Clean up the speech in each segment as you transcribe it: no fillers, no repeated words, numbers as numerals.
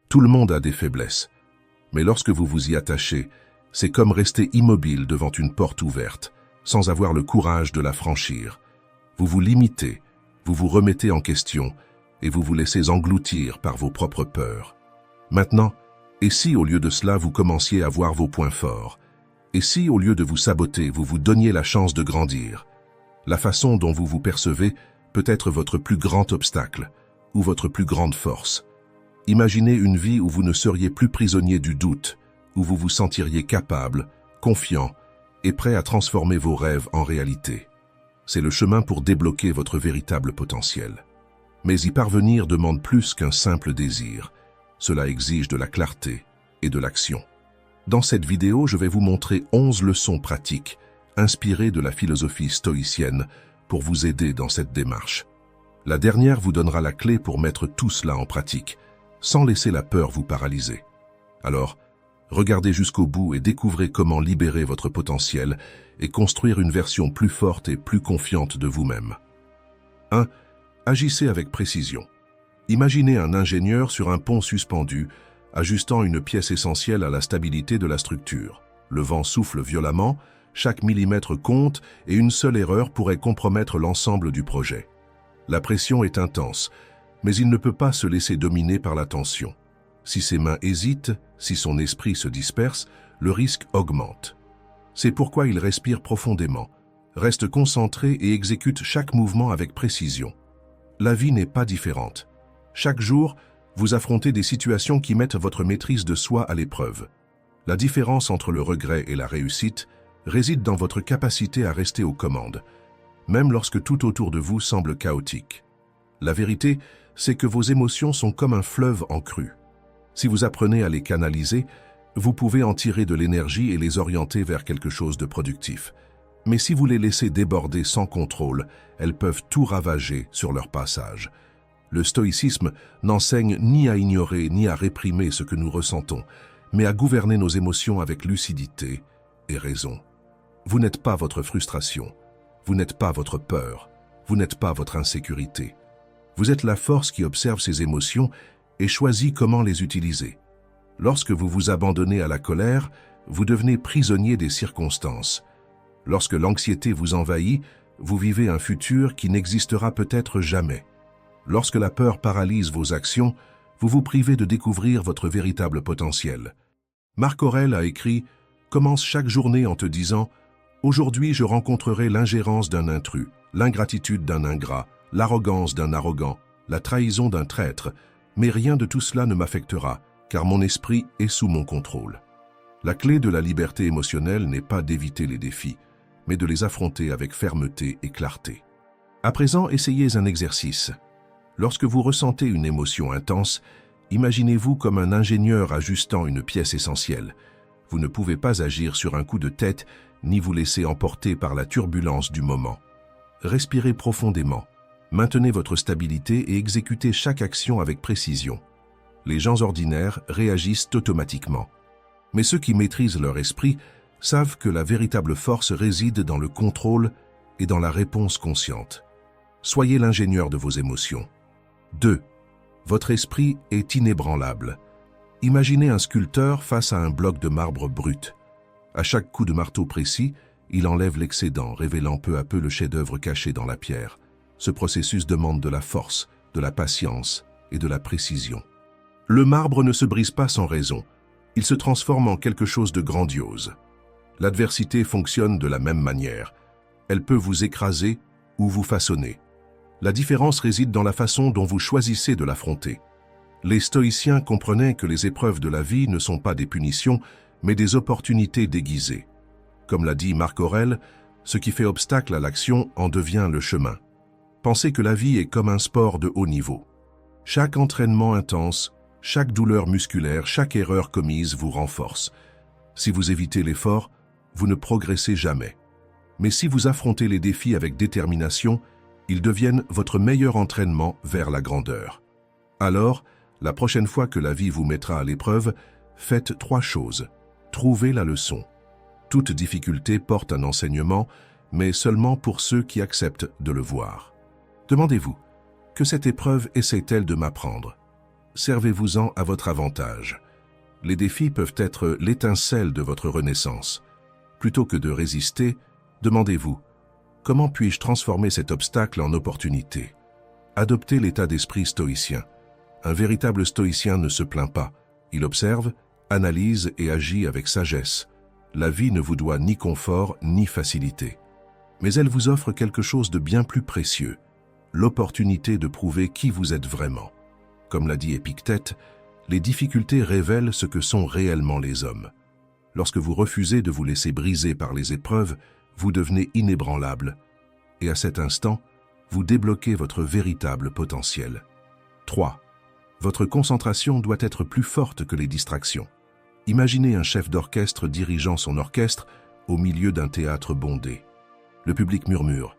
Tout le monde a des faiblesses. Mais lorsque vous vous y attachez, c'est comme rester immobile devant une porte ouverte, sans avoir le courage de la franchir. Vous vous limitez, vous vous remettez en question, et vous vous laissez engloutir par vos propres peurs. Maintenant, et si au lieu de cela vous commenciez à voir vos points forts? Et si au lieu de vous saboter, vous vous donniez la chance de grandir? La façon dont vous vous percevez peut être votre plus grand obstacle, ou votre plus grande force. Imaginez une vie où vous ne seriez plus prisonnier du doute, où vous vous sentiriez capable, confiant et prêt à transformer vos rêves en réalité. C'est le chemin pour débloquer votre véritable potentiel. Mais y parvenir demande plus qu'un simple désir. Cela exige de la clarté et de l'action. Dans cette vidéo, je vais vous montrer 11 leçons pratiques, inspirées de la philosophie stoïcienne, pour vous aider dans cette démarche. La dernière vous donnera la clé pour mettre tout cela en pratique, sans laisser la peur vous paralyser. Alors, regardez jusqu'au bout et découvrez comment libérer votre potentiel et construire une version plus forte et plus confiante de vous-même. 1. Agissez avec précision. Imaginez un ingénieur sur un pont suspendu, ajustant une pièce essentielle à la stabilité de la structure. Le vent souffle violemment, chaque millimètre compte et une seule erreur pourrait compromettre l'ensemble du projet. La pression est intense, mais il ne peut pas se laisser dominer par la tension. Si ses mains hésitent, si son esprit se disperse, le risque augmente. C'est pourquoi il respire profondément, reste concentré et exécute chaque mouvement avec précision. La vie n'est pas différente. Chaque jour, vous affrontez des situations qui mettent votre maîtrise de soi à l'épreuve. La différence entre le regret et la réussite réside dans votre capacité à rester aux commandes, même lorsque tout autour de vous semble chaotique. La vérité, c'est que vos émotions sont comme un fleuve en crue. Si vous apprenez à les canaliser, vous pouvez en tirer de l'énergie et les orienter vers quelque chose de productif. Mais si vous les laissez déborder sans contrôle, elles peuvent tout ravager sur leur passage. Le stoïcisme n'enseigne ni à ignorer ni à réprimer ce que nous ressentons, mais à gouverner nos émotions avec lucidité et raison. Vous n'êtes pas votre frustration, vous n'êtes pas votre peur, vous n'êtes pas votre insécurité. Vous êtes la force qui observe ces émotions et choisit comment les utiliser. Lorsque vous vous abandonnez à la colère, vous devenez prisonnier des circonstances. Lorsque l'anxiété vous envahit, vous vivez un futur qui n'existera peut-être jamais. Lorsque la peur paralyse vos actions, vous vous privez de découvrir votre véritable potentiel. Marc Aurèle a écrit « Commence chaque journée en te disant « Aujourd'hui je rencontrerai l'ingérence d'un intrus, l'ingratitude d'un ingrat, l'arrogance d'un arrogant, la trahison d'un traître, mais rien de tout cela ne m'affectera, car mon esprit est sous mon contrôle. » La clé de la liberté émotionnelle n'est pas d'éviter les défis, mais de les affronter avec fermeté et clarté. À présent, essayez un exercice. Lorsque vous ressentez une émotion intense, imaginez-vous comme un ingénieur ajustant une pièce essentielle. Vous ne pouvez pas agir sur un coup de tête, ni vous laisser emporter par la turbulence du moment. Respirez profondément, maintenez votre stabilité et exécutez chaque action avec précision. Les gens ordinaires réagissent automatiquement. Mais ceux qui maîtrisent leur esprit savent que la véritable force réside dans le contrôle et dans la réponse consciente. Soyez l'ingénieur de vos émotions. 2. Votre esprit est inébranlable. Imaginez un sculpteur face à un bloc de marbre brut. À chaque coup de marteau précis, il enlève l'excédent, révélant peu à peu le chef-d'œuvre caché dans la pierre. Ce processus demande de la force, de la patience et de la précision. Le marbre ne se brise pas sans raison. Il se transforme en quelque chose de grandiose. L'adversité fonctionne de la même manière. Elle peut vous écraser ou vous façonner. La différence réside dans la façon dont vous choisissez de l'affronter. Les stoïciens comprenaient que les épreuves de la vie ne sont pas des punitions, mais des opportunités déguisées. Comme l'a dit Marc Aurèle, ce qui fait obstacle à l'action en devient le chemin. Pensez que la vie est comme un sport de haut niveau. Chaque entraînement intense, chaque douleur musculaire, chaque erreur commise vous renforce. Si vous évitez l'effort, vous ne progressez jamais. Mais si vous affrontez les défis avec détermination, ils deviennent votre meilleur entraînement vers la grandeur. Alors, la prochaine fois que la vie vous mettra à l'épreuve, faites 3 choses. Trouvez la leçon. Toute difficulté porte un enseignement, mais seulement pour ceux qui acceptent de le voir. Demandez-vous, que cette épreuve essaie-t-elle de m'apprendre? servez-vous-en à votre avantage. Les défis peuvent être l'étincelle de votre renaissance. Plutôt que de résister, demandez-vous, comment puis-je transformer cet obstacle en opportunité? Adoptez l'état d'esprit stoïcien. Un véritable stoïcien ne se plaint pas. Il observe, analyse et agit avec sagesse. La vie ne vous doit ni confort ni facilité. Mais elle vous offre quelque chose de bien plus précieux, l'opportunité de prouver qui vous êtes vraiment. Comme l'a dit Épictète, les difficultés révèlent ce que sont réellement les hommes. Lorsque vous refusez de vous laisser briser par les épreuves, vous devenez inébranlable. Et à cet instant, vous débloquez votre véritable potentiel. 3. Votre concentration doit être plus forte que les distractions. Imaginez un chef d'orchestre dirigeant son orchestre au milieu d'un théâtre bondé. Le public murmure,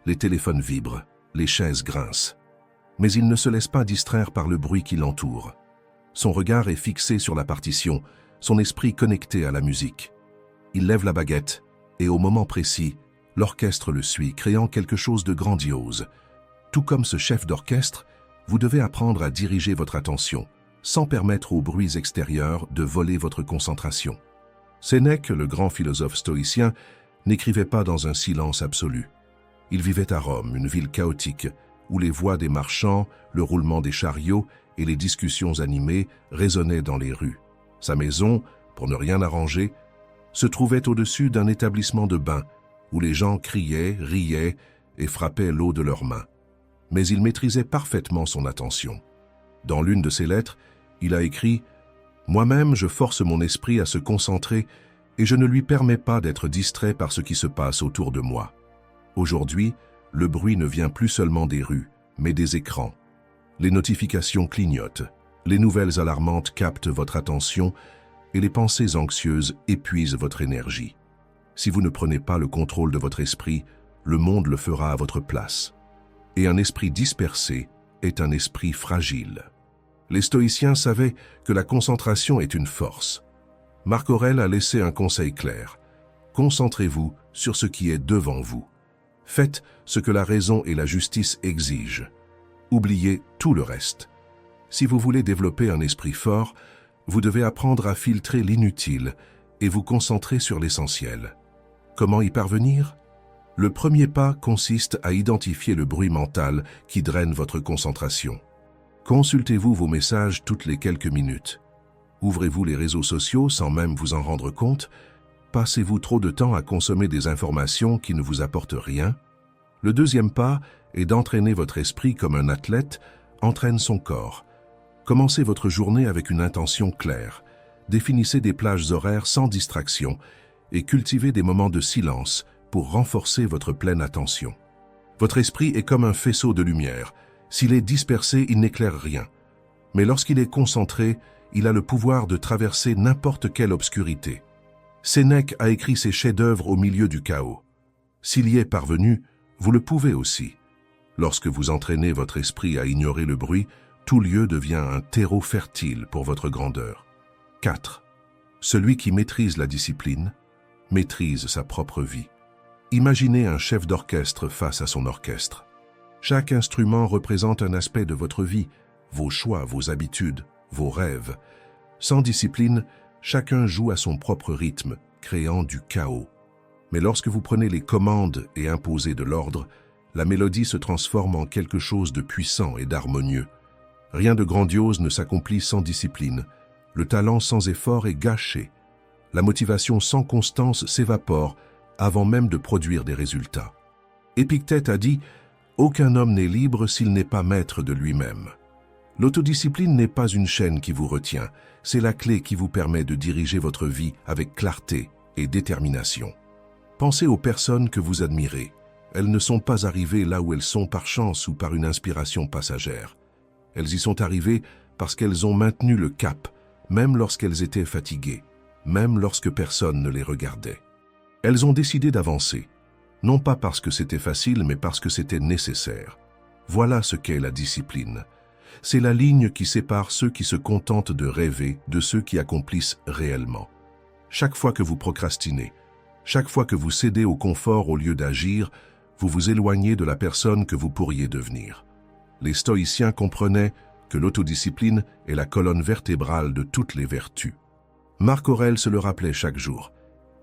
les téléphones vibrent, les chaises grincent. Mais il ne se laisse pas distraire par le bruit qui l'entoure. Son regard est fixé sur la partition, son esprit connecté à la musique. Il lève la baguette, et au moment précis, l'orchestre le suit, créant quelque chose de grandiose. Tout comme ce chef d'orchestre, vous devez apprendre à diriger votre attention, sans permettre aux bruits extérieurs de voler votre concentration. Sénèque, le grand philosophe stoïcien, n'écrivait pas dans un silence absolu. Il vivait à Rome, une ville chaotique, où les voix des marchands, le roulement des chariots et les discussions animées résonnaient dans les rues. Sa maison, pour ne rien arranger, se trouvait au-dessus d'un établissement de bains, où les gens criaient, riaient et frappaient l'eau de leurs mains. Mais il maîtrisait parfaitement son attention. Dans l'une de ses lettres, il a écrit « Moi-même, je force mon esprit à se concentrer et je ne lui permets pas d'être distrait par ce qui se passe autour de moi. Aujourd'hui, le bruit ne vient plus seulement des rues, mais des écrans. Les notifications clignotent, les nouvelles alarmantes captent votre attention et les pensées anxieuses épuisent votre énergie. Si vous ne prenez pas le contrôle de votre esprit, le monde le fera à votre place. Et un esprit dispersé est un esprit fragile. » Les stoïciens savaient que la concentration est une force. Marc Aurèle a laissé un conseil clair. Concentrez-vous sur ce qui est devant vous. Faites ce que la raison et la justice exigent. Oubliez tout le reste. Si vous voulez développer un esprit fort, vous devez apprendre à filtrer l'inutile et vous concentrer sur l'essentiel. Comment y parvenir? Le premier pas consiste à identifier le bruit mental qui draine votre concentration. Consultez-vous vos messages toutes les quelques minutes. Ouvrez-vous les réseaux sociaux sans même vous en rendre compte? Passez-vous trop de temps à consommer des informations qui ne vous apportent rien? Le deuxième pas est d'entraîner votre esprit comme un athlète entraîne son corps. Commencez votre journée avec une intention claire. Définissez des plages horaires sans distraction et cultivez des moments de silence pour renforcer votre pleine attention. Votre esprit est comme un faisceau de lumière. S'il est dispersé, il n'éclaire rien. Mais lorsqu'il est concentré, il a le pouvoir de traverser n'importe quelle obscurité. Sénèque a écrit ses chefs-d'œuvre au milieu du chaos. S'il y est parvenu, vous le pouvez aussi. Lorsque vous entraînez votre esprit à ignorer le bruit, tout lieu devient un terreau fertile pour votre grandeur. 4. Celui qui maîtrise la discipline, maîtrise sa propre vie. Imaginez un chef d'orchestre face à son orchestre. Chaque instrument représente un aspect de votre vie, vos choix, vos habitudes, vos rêves. Sans discipline, chacun joue à son propre rythme, créant du chaos. Mais lorsque vous prenez les commandes et imposez de l'ordre, la mélodie se transforme en quelque chose de puissant et d'harmonieux. Rien de grandiose ne s'accomplit sans discipline. Le talent sans effort est gâché. La motivation sans constance s'évapore avant même de produire des résultats. Épictète a dit « Aucun homme n'est libre s'il n'est pas maître de lui-même ». L'autodiscipline n'est pas une chaîne qui vous retient, c'est la clé qui vous permet de diriger votre vie avec clarté et détermination. Pensez aux personnes que vous admirez. Elles ne sont pas arrivées là où elles sont par chance ou par une inspiration passagère. Elles y sont arrivées parce qu'elles ont maintenu le cap, même lorsqu'elles étaient fatiguées, même lorsque personne ne les regardait. Elles ont décidé d'avancer, non pas parce que c'était facile, mais parce que c'était nécessaire. Voilà ce qu'est la discipline. C'est la ligne qui sépare ceux qui se contentent de rêver de ceux qui accomplissent réellement. Chaque fois que vous procrastinez, chaque fois que vous cédez au confort au lieu d'agir, vous vous éloignez de la personne que vous pourriez devenir. Les stoïciens comprenaient que l'autodiscipline est la colonne vertébrale de toutes les vertus. Marc Aurèle se le rappelait chaque jour.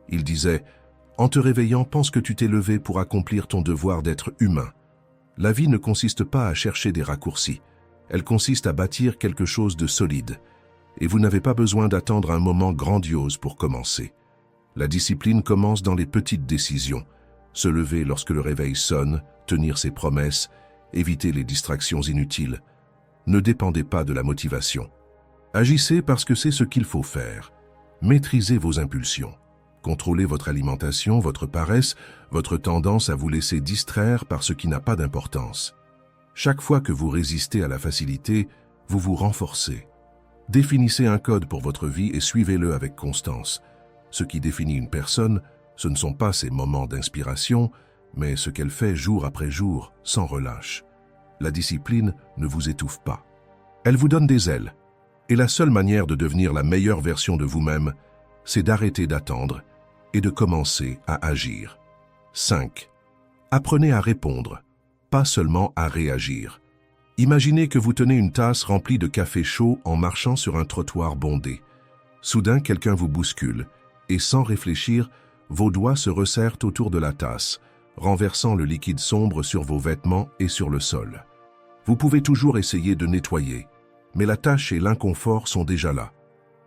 Il disait « En te réveillant, pense que tu t'es levé pour accomplir ton devoir d'être humain. La vie ne consiste pas à chercher des raccourcis. Elle consiste à bâtir quelque chose de solide. Et vous n'avez pas besoin d'attendre un moment grandiose pour commencer. La discipline commence dans les petites décisions. Se lever lorsque le réveil sonne, tenir ses promesses, éviter les distractions inutiles. Ne dépendez pas de la motivation. Agissez parce que c'est ce qu'il faut faire. Maîtrisez vos impulsions. Contrôlez votre alimentation, votre paresse, votre tendance à vous laisser distraire par ce qui n'a pas d'importance. Chaque fois que vous résistez à la facilité, vous vous renforcez. Définissez un code pour votre vie et suivez-le avec constance. Ce qui définit une personne, ce ne sont pas ses moments d'inspiration, mais ce qu'elle fait jour après jour, sans relâche. La discipline ne vous étouffe pas. Elle vous donne des ailes. Et la seule manière de devenir la meilleure version de vous-même, c'est d'arrêter d'attendre et de commencer à agir. 5. Apprenez à répondre, pas seulement à réagir. Imaginez que vous tenez une tasse remplie de café chaud en marchant sur un trottoir bondé. Soudain, quelqu'un vous bouscule et sans réfléchir, vos doigts se resserrent autour de la tasse, renversant le liquide sombre sur vos vêtements et sur le sol. Vous pouvez toujours essayer de nettoyer, mais la tâche et l'inconfort sont déjà là.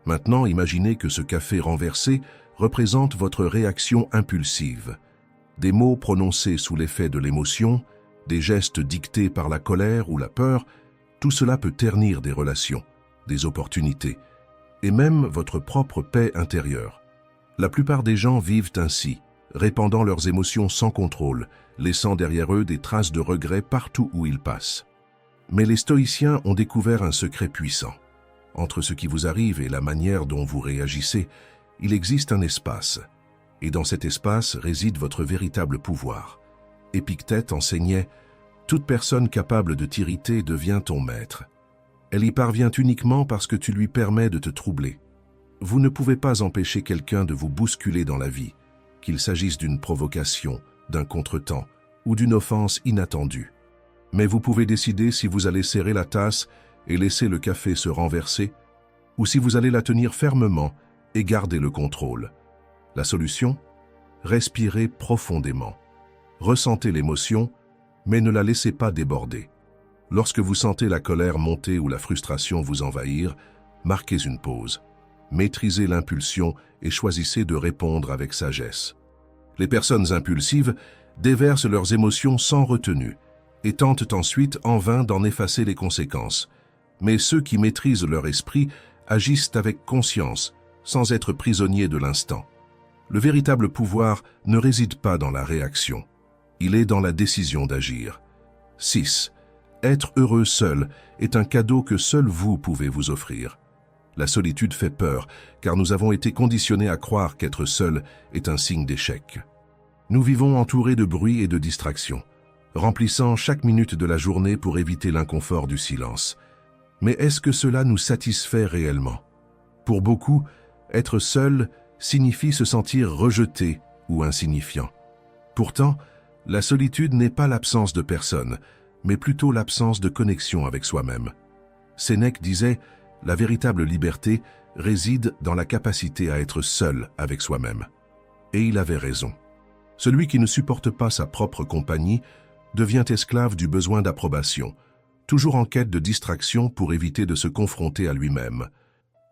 Maintenant, imaginez que ce café renversé représente votre réaction impulsive. Des mots prononcés sous l'effet de l'émotion, des gestes dictés par la colère ou la peur, tout cela peut ternir des relations, des opportunités, et même votre propre paix intérieure. La plupart des gens vivent ainsi, répandant leurs émotions sans contrôle, laissant derrière eux des traces de regret partout où ils passent. Mais les stoïciens ont découvert un secret puissant. Entre ce qui vous arrive et la manière dont vous réagissez, il existe un espace. Et dans cet espace réside votre véritable pouvoir. Épictète enseignait « Toute personne capable de t'irriter devient ton maître. Elle y parvient uniquement parce que tu lui permets de te troubler. Vous ne pouvez pas empêcher quelqu'un de vous bousculer dans la vie, qu'il s'agisse d'une provocation, d'un contretemps ou d'une offense inattendue. Mais vous pouvez décider si vous allez serrer la tasse et laisser le café se renverser, ou si vous allez la tenir fermement et garder le contrôle. La solution ? Respirez profondément. Ressentez l'émotion, mais ne la laissez pas déborder. Lorsque vous sentez la colère monter ou la frustration vous envahir, marquez une pause. Maîtrisez l'impulsion et choisissez de répondre avec sagesse. Les personnes impulsives déversent leurs émotions sans retenue et tentent ensuite en vain d'en effacer les conséquences. Mais ceux qui maîtrisent leur esprit agissent avec conscience, sans être prisonniers de l'instant. Le véritable pouvoir ne réside pas dans la réaction. Il est dans la décision d'agir. 6. Être heureux seul est un cadeau que seul vous pouvez vous offrir. La solitude fait peur, car nous avons été conditionnés à croire qu'être seul est un signe d'échec. Nous vivons entourés de bruit et de distractions, remplissant chaque minute de la journée pour éviter l'inconfort du silence. Mais est-ce que cela nous satisfait réellement? Pour beaucoup, être seul signifie se sentir rejeté ou insignifiant. Pourtant, la solitude n'est pas l'absence de personne, mais plutôt l'absence de connexion avec soi-même. Sénèque disait « La véritable liberté réside dans la capacité à être seul avec soi-même ». Et il avait raison. Celui qui ne supporte pas sa propre compagnie devient esclave du besoin d'approbation, toujours en quête de distraction pour éviter de se confronter à lui-même.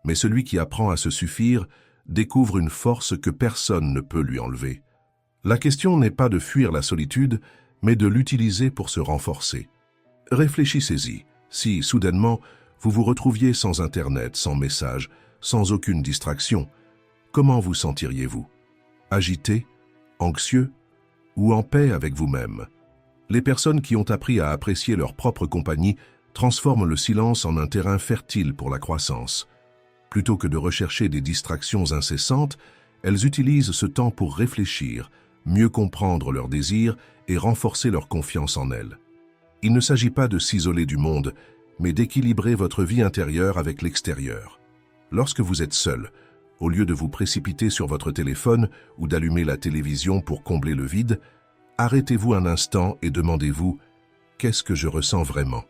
Mais celui qui apprend à se suffire découvre une force que personne ne peut lui enlever. La question n'est pas de fuir la solitude, mais de l'utiliser pour se renforcer. Réfléchissez-y. Si, soudainement, vous vous retrouviez sans Internet, sans message, sans aucune distraction, comment vous sentiriez-vous? Agité, anxieux ou en paix avec vous-même? Les personnes qui ont appris à apprécier leur propre compagnie transforment le silence en un terrain fertile pour la croissance. Plutôt que de rechercher des distractions incessantes, elles utilisent ce temps pour réfléchir, mieux comprendre leurs désirs et renforcer leur confiance en elles. Il ne s'agit pas de s'isoler du monde, mais d'équilibrer votre vie intérieure avec l'extérieur. Lorsque vous êtes seul, au lieu de vous précipiter sur votre téléphone ou d'allumer la télévision pour combler le vide, arrêtez-vous un instant et demandez-vous « Qu'est-ce que je ressens vraiment ?»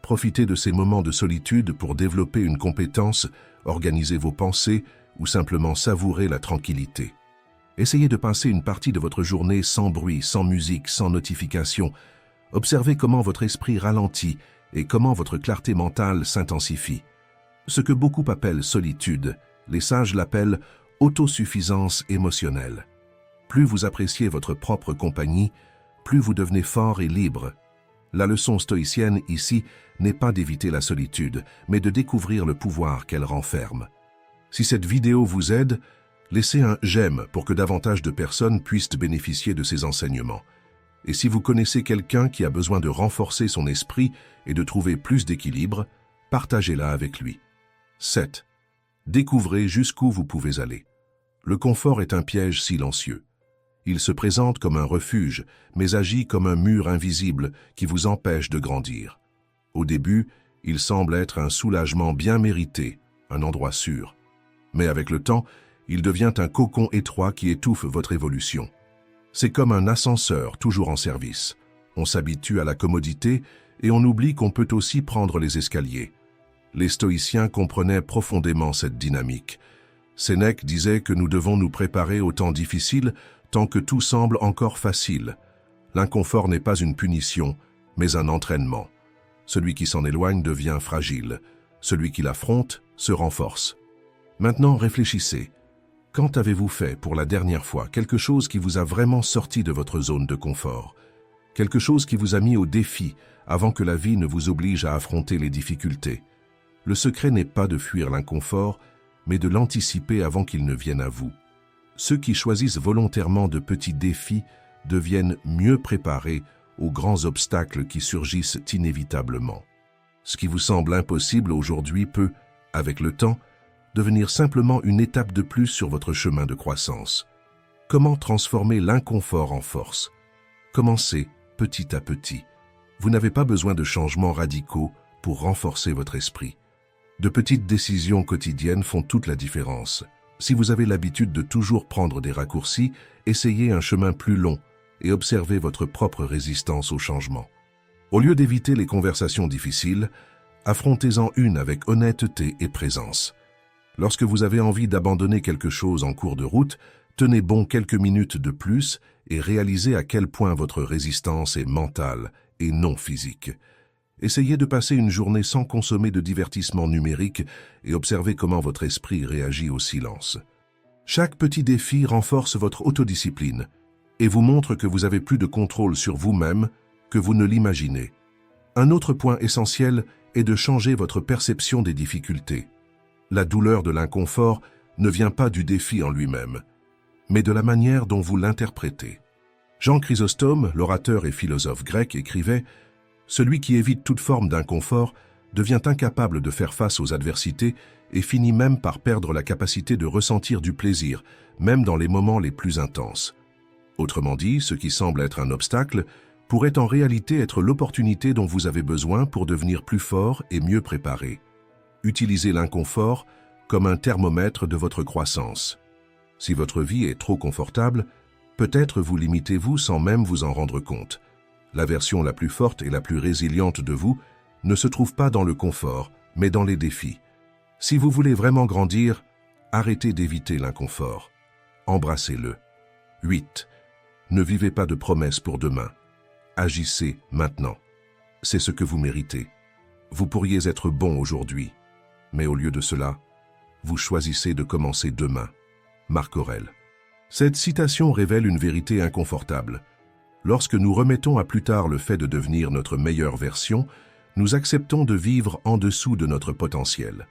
Profitez de ces moments de solitude pour développer une compétence, organiser vos pensées ou simplement savourer la tranquillité. Essayez de passer une partie de votre journée sans bruit, sans musique, sans notification. Observez comment votre esprit ralentit et comment votre clarté mentale s'intensifie. Ce que beaucoup appellent solitude, les sages l'appellent autosuffisance émotionnelle. Plus vous appréciez votre propre compagnie, plus vous devenez fort et libre. La leçon stoïcienne ici n'est pas d'éviter la solitude, mais de découvrir le pouvoir qu'elle renferme. Si cette vidéo vous aide, laissez un j'aime pour que davantage de personnes puissent bénéficier de ces enseignements. Et si vous connaissez quelqu'un qui a besoin de renforcer son esprit et de trouver plus d'équilibre, partagez-la avec lui. 7. Découvrez jusqu'où vous pouvez aller. Le confort est un piège silencieux. Il se présente comme un refuge, mais agit comme un mur invisible qui vous empêche de grandir. Au début, il semble être un soulagement bien mérité, un endroit sûr. Mais avec le temps, il devient un cocon étroit qui étouffe votre évolution. C'est comme un ascenseur toujours en service. On s'habitue à la commodité et on oublie qu'on peut aussi prendre les escaliers. Les stoïciens comprenaient profondément cette dynamique. Sénèque disait que nous devons nous préparer aux temps difficiles tant que tout semble encore facile. L'inconfort n'est pas une punition, mais un entraînement. Celui qui s'en éloigne devient fragile. Celui qui l'affronte se renforce. Maintenant, réfléchissez. Quand avez-vous fait pour la dernière fois quelque chose qui vous a vraiment sorti de votre zone de confort? Quelque chose qui vous a mis au défi avant que la vie ne vous oblige à affronter les difficultés? Le secret n'est pas de fuir l'inconfort, mais de l'anticiper avant qu'il ne vienne à vous. Ceux qui choisissent volontairement de petits défis deviennent mieux préparés aux grands obstacles qui surgissent inévitablement. Ce qui vous semble impossible aujourd'hui peut, avec le temps, devenir simplement une étape de plus sur votre chemin de croissance. Comment transformer l'inconfort en force? Commencez petit à petit. Vous n'avez pas besoin de changements radicaux pour renforcer votre esprit. De petites décisions quotidiennes font toute la différence. Si vous avez l'habitude de toujours prendre des raccourcis, essayez un chemin plus long et observez votre propre résistance au changement. Au lieu d'éviter les conversations difficiles, affrontez-en une avec honnêteté et présence. Lorsque vous avez envie d'abandonner quelque chose en cours de route, tenez bon quelques minutes de plus et réalisez à quel point votre résistance est mentale et non physique. Essayez de passer une journée sans consommer de divertissement numérique et observez comment votre esprit réagit au silence. Chaque petit défi renforce votre autodiscipline et vous montre que vous avez plus de contrôle sur vous-même que vous ne l'imaginez. Un autre point essentiel est de changer votre perception des difficultés. La douleur de l'inconfort ne vient pas du défi en lui-même, mais de la manière dont vous l'interprétez. Jean Chrysostome, l'orateur et philosophe grec, écrivait « Celui qui évite toute forme d'inconfort devient incapable de faire face aux adversités et finit même par perdre la capacité de ressentir du plaisir, même dans les moments les plus intenses. » Autrement dit, ce qui semble être un obstacle pourrait en réalité être l'opportunité dont vous avez besoin pour devenir plus fort et mieux préparé. Utilisez l'inconfort comme un thermomètre de votre croissance. Si votre vie est trop confortable, peut-être vous limitez-vous sans même vous en rendre compte. La version la plus forte et la plus résiliente de vous ne se trouve pas dans le confort, mais dans les défis. Si vous voulez vraiment grandir, arrêtez d'éviter l'inconfort. Embrassez-le. 8. Ne vivez pas de promesses pour demain. Agissez maintenant. C'est ce que vous méritez. Vous pourriez être bon aujourd'hui, mais au lieu de cela, vous choisissez de commencer demain. Marc Aurèle. Cette citation révèle une vérité inconfortable. Lorsque nous remettons à plus tard le fait de devenir notre meilleure version, nous acceptons de vivre en dessous de notre potentiel.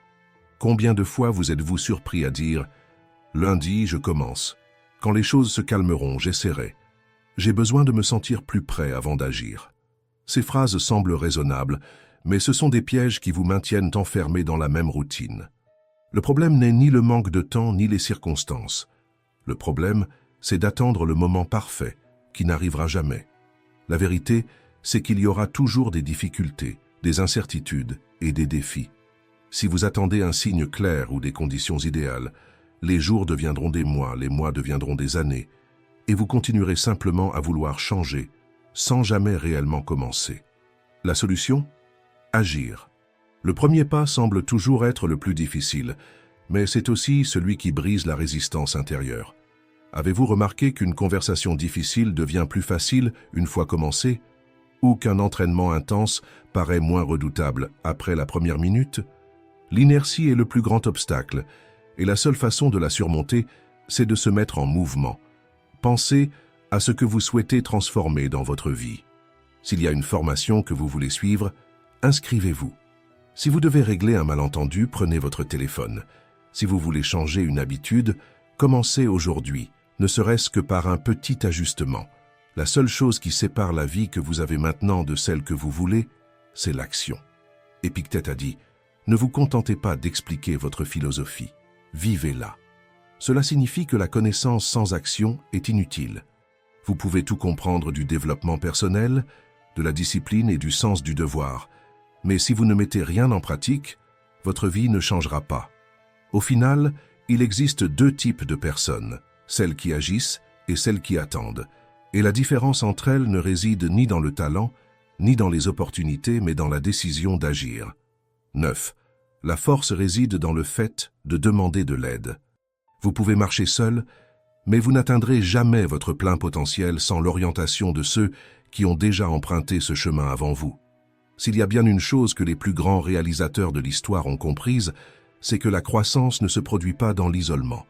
Combien de fois vous êtes-vous surpris à dire « Lundi, je commence. Quand les choses se calmeront, j'essaierai. J'ai besoin de me sentir plus prêt avant d'agir. » Ces phrases semblent raisonnables, mais ce sont des pièges qui vous maintiennent enfermés dans la même routine. Le problème n'est ni le manque de temps ni les circonstances. Le problème, c'est d'attendre le moment parfait, qui n'arrivera jamais. La vérité, c'est qu'il y aura toujours des difficultés, des incertitudes et des défis. Si vous attendez un signe clair ou des conditions idéales, les jours deviendront des mois, les mois deviendront des années, et vous continuerez simplement à vouloir changer, sans jamais réellement commencer. La solution? Agir. Le premier pas semble toujours être le plus difficile, mais c'est aussi celui qui brise la résistance intérieure. Avez-vous remarqué qu'une conversation difficile devient plus facile une fois commencée, ou qu'un entraînement intense paraît moins redoutable après la première minute? L'inertie est le plus grand obstacle, et la seule façon de la surmonter, c'est de se mettre en mouvement. Pensez à ce que vous souhaitez transformer dans votre vie. S'il y a une formation que vous voulez suivre, inscrivez-vous. Si vous devez régler un malentendu, prenez votre téléphone. Si vous voulez changer une habitude, commencez aujourd'hui, ne serait-ce que par un petit ajustement. La seule chose qui sépare la vie que vous avez maintenant de celle que vous voulez, c'est l'action. Épictète a dit, ne vous contentez pas d'expliquer votre philosophie, vivez-la. Cela signifie que la connaissance sans action est inutile. Vous pouvez tout comprendre du développement personnel, de la discipline et du sens du devoir. Mais si vous ne mettez rien en pratique, votre vie ne changera pas. Au final, il existe deux types de personnes, celles qui agissent et celles qui attendent. Et la différence entre elles ne réside ni dans le talent, ni dans les opportunités, mais dans la décision d'agir. 9. La force réside dans le fait de demander de l'aide. Vous pouvez marcher seul, mais vous n'atteindrez jamais votre plein potentiel sans l'orientation de ceux qui ont déjà emprunté ce chemin avant vous. S'il y a bien une chose que les plus grands réalisateurs de l'histoire ont comprise, c'est que la croissance ne se produit pas dans l'isolement.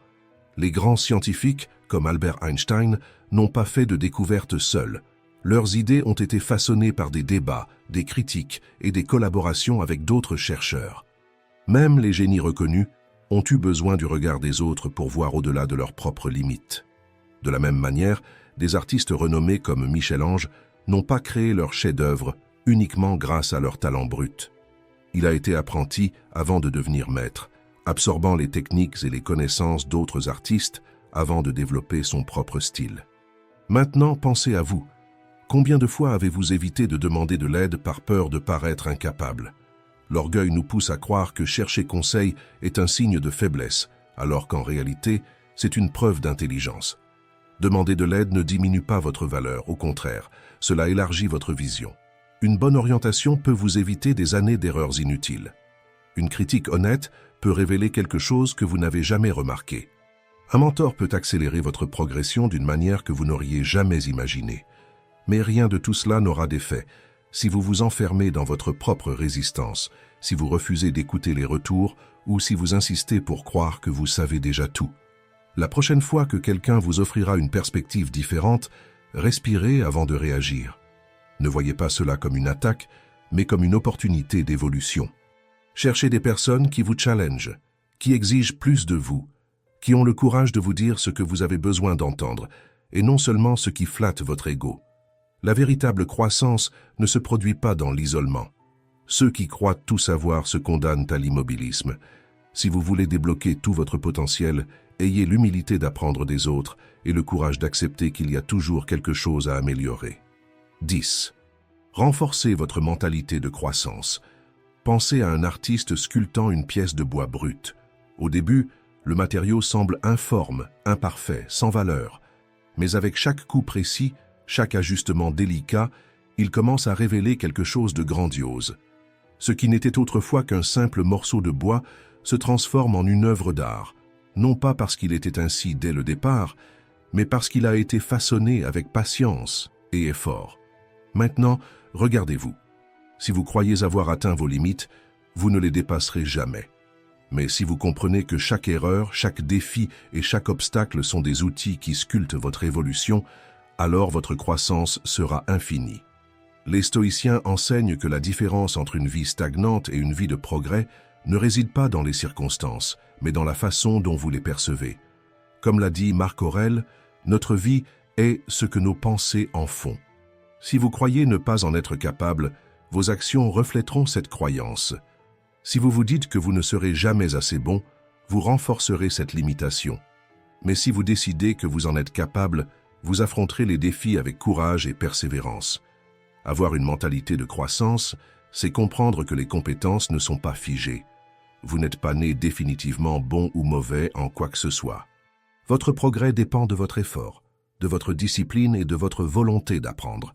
Les grands scientifiques, comme Albert Einstein, n'ont pas fait de découvertes seuls. Leurs idées ont été façonnées par des débats, des critiques et des collaborations avec d'autres chercheurs. Même les génies reconnus ont eu besoin du regard des autres pour voir au-delà de leurs propres limites. De la même manière, des artistes renommés comme Michel-Ange n'ont pas créé leur chef-d'œuvre uniquement grâce à leur talent brut. Il a été apprenti avant de devenir maître, absorbant les techniques et les connaissances d'autres artistes avant de développer son propre style. Maintenant, pensez à vous. Combien de fois avez-vous évité de demander de l'aide par peur de paraître incapable? L'orgueil nous pousse à croire que chercher conseil est un signe de faiblesse, alors qu'en réalité, c'est une preuve d'intelligence. Demander de l'aide ne diminue pas votre valeur, au contraire, cela élargit votre vision. Une bonne orientation peut vous éviter des années d'erreurs inutiles. Une critique honnête peut révéler quelque chose que vous n'avez jamais remarqué. Un mentor peut accélérer votre progression d'une manière que vous n'auriez jamais imaginée. Mais rien de tout cela n'aura d'effet si vous vous enfermez dans votre propre résistance, si vous refusez d'écouter les retours ou si vous insistez pour croire que vous savez déjà tout. La prochaine fois que quelqu'un vous offrira une perspective différente, respirez avant de réagir. Ne voyez pas cela comme une attaque, mais comme une opportunité d'évolution. Cherchez des personnes qui vous challengent, qui exigent plus de vous, qui ont le courage de vous dire ce que vous avez besoin d'entendre, et non seulement ce qui flatte votre ego. La véritable croissance ne se produit pas dans l'isolement. Ceux qui croient tout savoir se condamnent à l'immobilisme. Si vous voulez débloquer tout votre potentiel, ayez l'humilité d'apprendre des autres et le courage d'accepter qu'il y a toujours quelque chose à améliorer. 10. Renforcez votre mentalité de croissance. Pensez à un artiste sculptant une pièce de bois brut. Au début, le matériau semble informe, imparfait, sans valeur. Mais avec chaque coup précis, chaque ajustement délicat, il commence à révéler quelque chose de grandiose. Ce qui n'était autrefois qu'un simple morceau de bois se transforme en une œuvre d'art, non pas parce qu'il était ainsi dès le départ, mais parce qu'il a été façonné avec patience et effort. Maintenant, regardez-vous. Si vous croyez avoir atteint vos limites, vous ne les dépasserez jamais. Mais si vous comprenez que chaque erreur, chaque défi et chaque obstacle sont des outils qui sculptent votre évolution, alors votre croissance sera infinie. Les stoïciens enseignent que la différence entre une vie stagnante et une vie de progrès ne réside pas dans les circonstances, mais dans la façon dont vous les percevez. Comme l'a dit Marc Aurèle, notre vie est ce que nos pensées en font. Si vous croyez ne pas en être capable, vos actions reflèteront cette croyance. Si vous vous dites que vous ne serez jamais assez bon, vous renforcerez cette limitation. Mais si vous décidez que vous en êtes capable, vous affronterez les défis avec courage et persévérance. Avoir une mentalité de croissance, c'est comprendre que les compétences ne sont pas figées. Vous n'êtes pas né définitivement bon ou mauvais en quoi que ce soit. Votre progrès dépend de votre effort, de votre discipline et de votre volonté d'apprendre.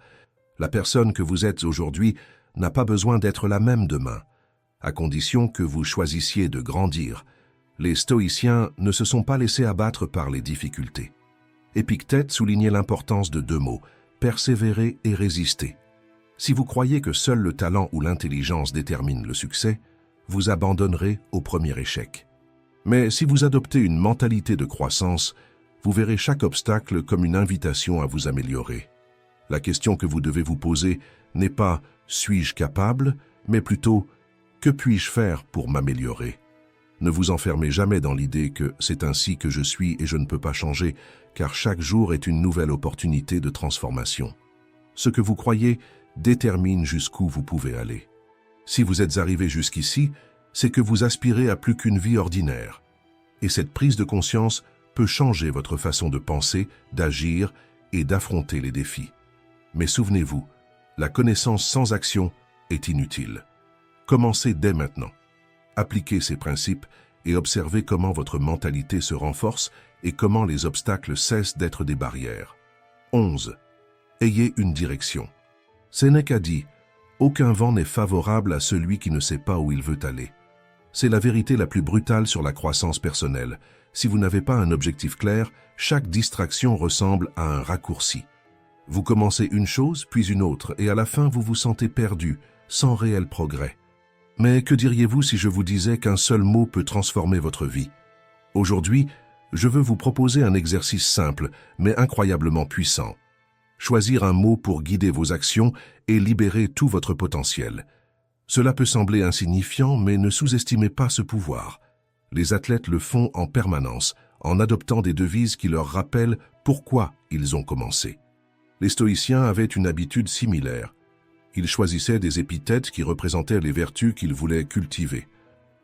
La personne que vous êtes aujourd'hui n'a pas besoin d'être la même demain, à condition que vous choisissiez de grandir. Les stoïciens ne se sont pas laissés abattre par les difficultés. Épictète soulignait l'importance de deux mots, persévérer et résister. Si vous croyez que seul le talent ou l'intelligence déterminent le succès, vous abandonnerez au premier échec. Mais si vous adoptez une mentalité de croissance, vous verrez chaque obstacle comme une invitation à vous améliorer. La question que vous devez vous poser n'est pas « suis-je capable ?», mais plutôt « que puis-je faire pour m'améliorer ?» Ne vous enfermez jamais dans l'idée que c'est ainsi que je suis et je ne peux pas changer, car chaque jour est une nouvelle opportunité de transformation. Ce que vous croyez détermine jusqu'où vous pouvez aller. Si vous êtes arrivé jusqu'ici, c'est que vous aspirez à plus qu'une vie ordinaire. Et cette prise de conscience peut changer votre façon de penser, d'agir et d'affronter les défis. Mais souvenez-vous, la connaissance sans action est inutile. Commencez dès maintenant. Appliquez ces principes et observez comment votre mentalité se renforce et comment les obstacles cessent d'être des barrières. 11. Ayez une direction. Sénèque a dit « Aucun vent n'est favorable à celui qui ne sait pas où il veut aller ». C'est la vérité la plus brutale sur la croissance personnelle. Si vous n'avez pas un objectif clair, chaque distraction ressemble à un raccourci. Vous commencez une chose, puis une autre, et à la fin vous vous sentez perdu, sans réel progrès. Mais que diriez-vous si je vous disais qu'un seul mot peut transformer votre vie? Aujourd'hui, je veux vous proposer un exercice simple, mais incroyablement puissant. Choisir un mot pour guider vos actions et libérer tout votre potentiel. Cela peut sembler insignifiant, mais ne sous-estimez pas ce pouvoir. Les athlètes le font en permanence, en adoptant des devises qui leur rappellent pourquoi ils ont commencé. Les stoïciens avaient une habitude similaire. Ils choisissaient des épithètes qui représentaient les vertus qu'ils voulaient cultiver.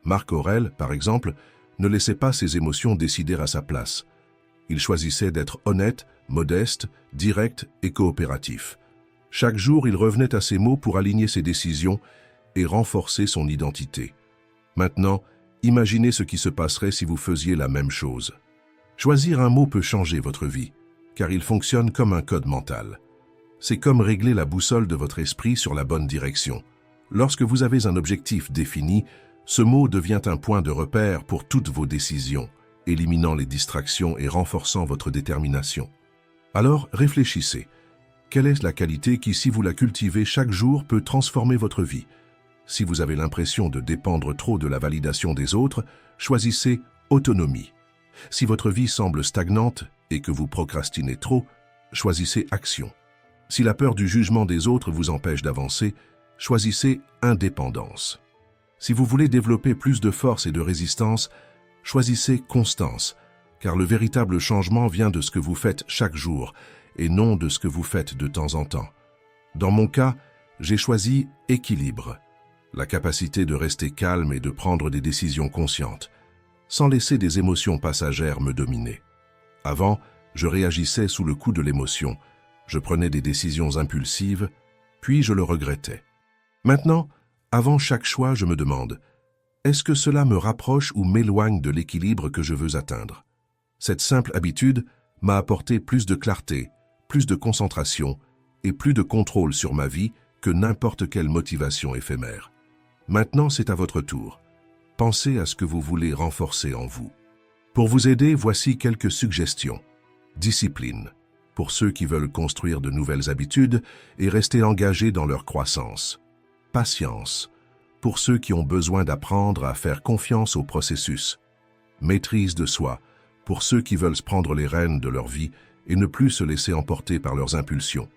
Marc Aurèle, par exemple, ne laissait pas ses émotions décider à sa place. Il choisissait d'être honnête, modeste, direct et coopératif. Chaque jour, il revenait à ces mots pour aligner ses décisions et renforcer son identité. Maintenant, imaginez ce qui se passerait si vous faisiez la même chose. Choisir un mot peut changer votre vie, car il fonctionne comme un code mental. C'est comme régler la boussole de votre esprit sur la bonne direction. Lorsque vous avez un objectif défini, ce mot devient un point de repère pour toutes vos décisions, éliminant les distractions et renforçant votre détermination. Alors, réfléchissez. Quelle est la qualité qui, si vous la cultivez chaque jour, peut transformer votre vie? Si vous avez l'impression de dépendre trop de la validation des autres, choisissez autonomie. Si votre vie semble stagnante et que vous procrastinez trop, choisissez action. Si la peur du jugement des autres vous empêche d'avancer, choisissez indépendance. Si vous voulez développer plus de force et de résistance, choisissez constance, car le véritable changement vient de ce que vous faites chaque jour et non de ce que vous faites de temps en temps. Dans mon cas, j'ai choisi équilibre, la capacité de rester calme et de prendre des décisions conscientes, sans laisser des émotions passagères me dominer. Avant, je réagissais sous le coup de l'émotion, je prenais des décisions impulsives, puis je le regrettais. Maintenant, avant chaque choix, je me demande, est-ce que cela me rapproche ou m'éloigne de l'équilibre que je veux atteindre? Cette simple habitude m'a apporté plus de clarté, plus de concentration et plus de contrôle sur ma vie que n'importe quelle motivation éphémère. Maintenant, c'est à votre tour. Pensez à ce que vous voulez renforcer en vous. Pour vous aider, voici quelques suggestions. Discipline, pour ceux qui veulent construire de nouvelles habitudes et rester engagés dans leur croissance. Patience, pour ceux qui ont besoin d'apprendre à faire confiance au processus. Maîtrise de soi, pour ceux qui veulent prendre les rênes de leur vie et ne plus se laisser emporter par leurs impulsions.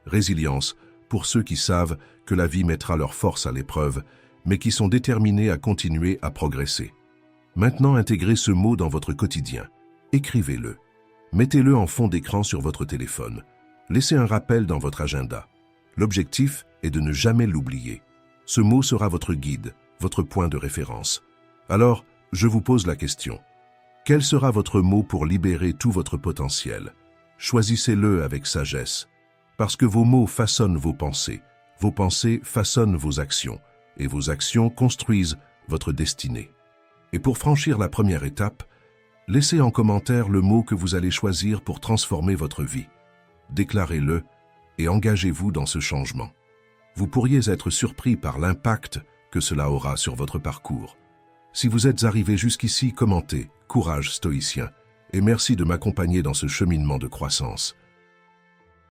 Résilience, pour ceux qui savent que la vie mettra leur force à l'épreuve, mais qui sont déterminés à continuer à progresser. Maintenant, intégrez ce mot dans votre quotidien. Écrivez-le. Mettez-le en fond d'écran sur votre téléphone. Laissez un rappel dans votre agenda. L'objectif est de ne jamais l'oublier. Ce mot sera votre guide, votre point de référence. Alors, je vous pose la question. Quel sera votre mot pour libérer tout votre potentiel? Choisissez-le avec sagesse. Parce que vos mots façonnent vos pensées façonnent vos actions, et vos actions construisent votre destinée. Et pour franchir la première étape, laissez en commentaire le mot que vous allez choisir pour transformer votre vie. Déclarez-le et engagez-vous dans ce changement. vous pourriez être surpris par l'impact que cela aura sur votre parcours. Si vous êtes arrivé jusqu'ici, commentez « Courage stoïcien » et merci de m'accompagner dans ce cheminement de croissance.